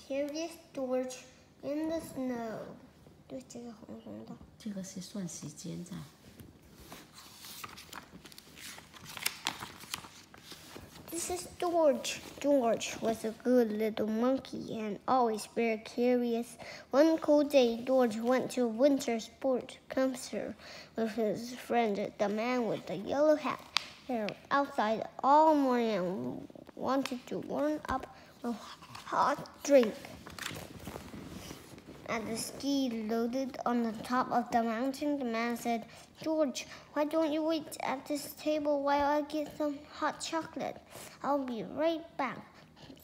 Curious George in the snow. 对，这个红红的。这个是算时间的。This is George. George was a good little monkey and always very curious. One cold day, George went to a winter sport concert with his friend, the man with the yellow hat. They were outside all morning and wanted to warm up with a hot drink. As the ski loaded on the top of the mountain, the man said, "George, why don't you wait at this table while I get some hot chocolate? I'll be right back,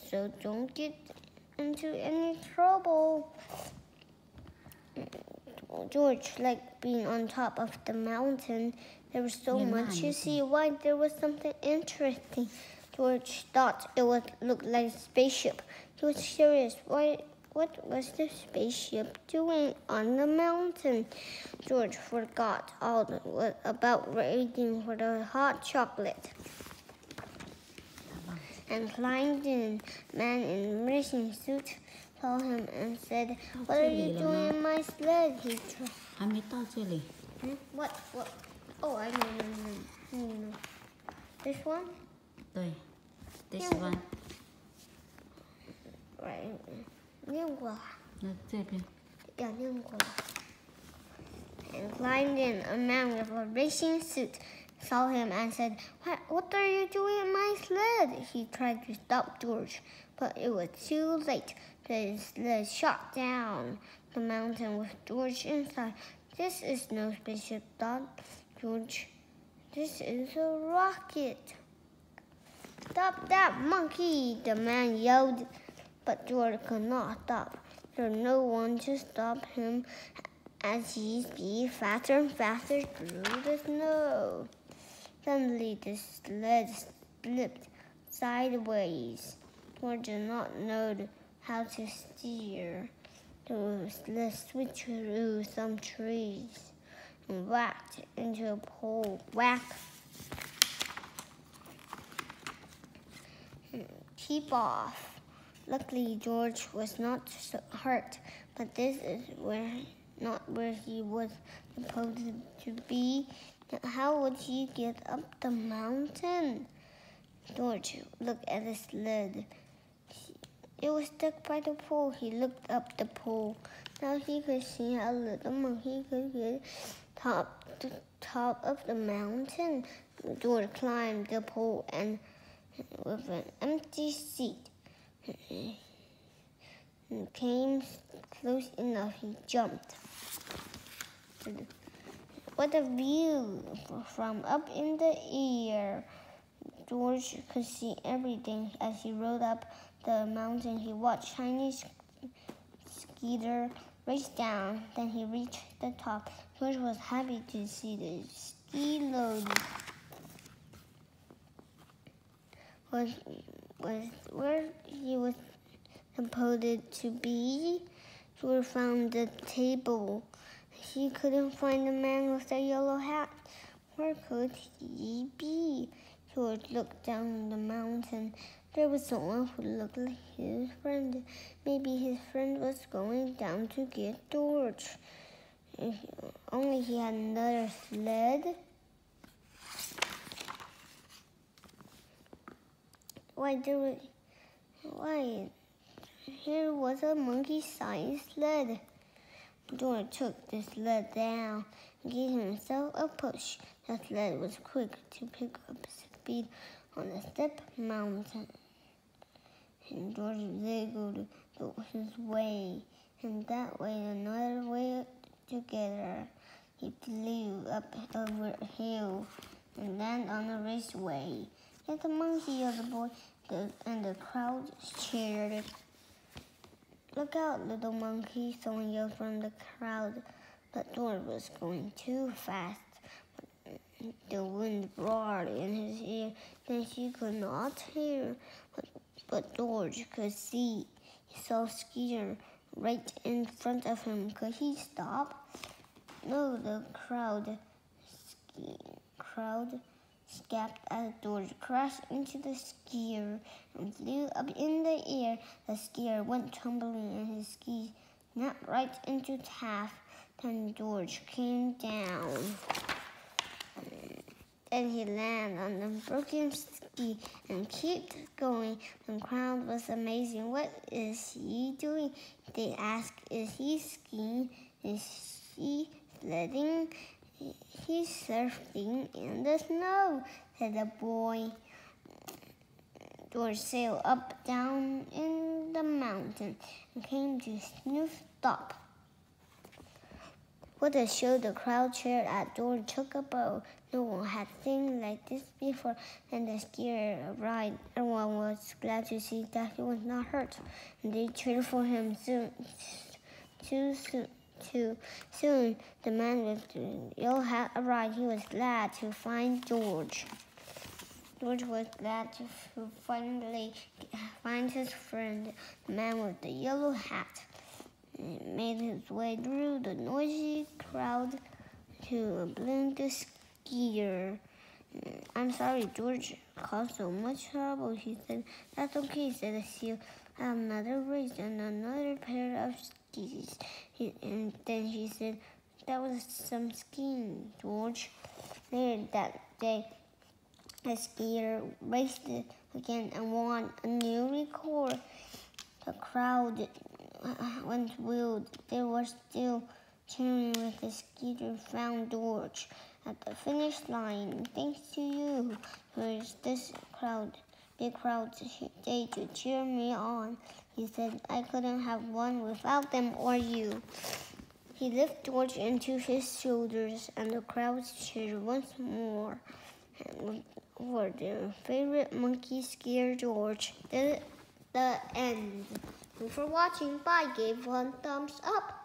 so don't get into any trouble." George liked being on top of the mountain. There was so much to see. Why, there was something interesting. George thought it would look like a spaceship. He was curious. What was the spaceship doing on the mountain? George forgot all about waiting for the hot chocolate and climbed in. A man in a racing suit saw him and said, "What are you doing in my sled?" He tried. 还没到这里。What? Oh, I know. This one? 对 ，this one。Right. 念过了。那这边。Yeah, 念过了。And climbed in. A man with a racing suit saw him and said, "What are you doing in my sled?" He tried to stop George, but it was too late. The sled shot down the mountain with George inside. "This is no spaceship," thought George. "This is a rocket." "Stop that monkey!" the man yelled. But George could not stop. There was no one to stop him as he sped faster and faster through the snow. Suddenly, the sled slipped sideways. George did not know how to steer. The sled switched through some trees and whacked into a pole. Whack! Keep off. Luckily, George was not hurt, but this is not where he was supposed to be. How would he get up the mountain? George looked at the sled. It was stuck by the pole. He looked up the pole. Now he could see how little monkey could get to the top of the mountain. George climbed the pole and with an empty seat. Came close enough, he jumped. What a view from up in the air. George could see everything. As he rode up the mountain, he watched Chinese Skeeter race down. Then he reached the top. George was happy to see the ski load was where he was supposed to be. George found the table. He couldn't find the man with the yellow hat. Where could he be? George looked down the mountain. There was someone who looked like his friend. Maybe his friend was going down to get George. Only he had another sled. Here was a monkey-sized sled. George took the sled down and gave himself a push. The sled was quick to pick up speed on the steep mountain. And George wiggled his way, and that way, another way together. He flew up over a hill and landed on a raceway. Get the monkey, yelled the boy, and the crowd cheered. "Look out, little monkey," someone yelled from the crowd. But George was going too fast. The wind roared in his ear, and he could not hear. But George could see. He saw Skeeter right in front of him. Could he stop? No, the crowd escaped as George crashed into the skier and flew up in the air. The skier went tumbling and his skis snapped right into half. Then George came down. Then he landed on the broken ski and kept going. The crowd was amazing. What is he doing? They asked. Is he skiing? Is he sledding? He's surfing in the snow, said the boy. George sailed up, down in the mountain and came to Snoof Stop. What a show! The crowd cheered as George took a bow. No one had seen like this before. Then the skier arrived. Everyone was glad to see that he was not hurt, and they cheered for him. Soon, the man with the yellow hat arrived. He was glad to find George. George was glad to finally find his friend, the man with the yellow hat. He made his way through the noisy crowd to a balloon skier. I'm sorry, George caused so much trouble, he said. That's okay, said the seal. I have another race and another pair of skis. And then he said, that was some skiing, George. Later that day, the skier raced again and won a new record. The crowd went wild. They were still cheering with the skier found George at the finish line. Thanks to you, there's this big crowd today to cheer me on. He said, I couldn't have won without them or you. He lifted George into his shoulders, and the crowd cheered once more for their favorite monkey skier, George. The end. Thanks for watching. Bye. Give one thumbs up.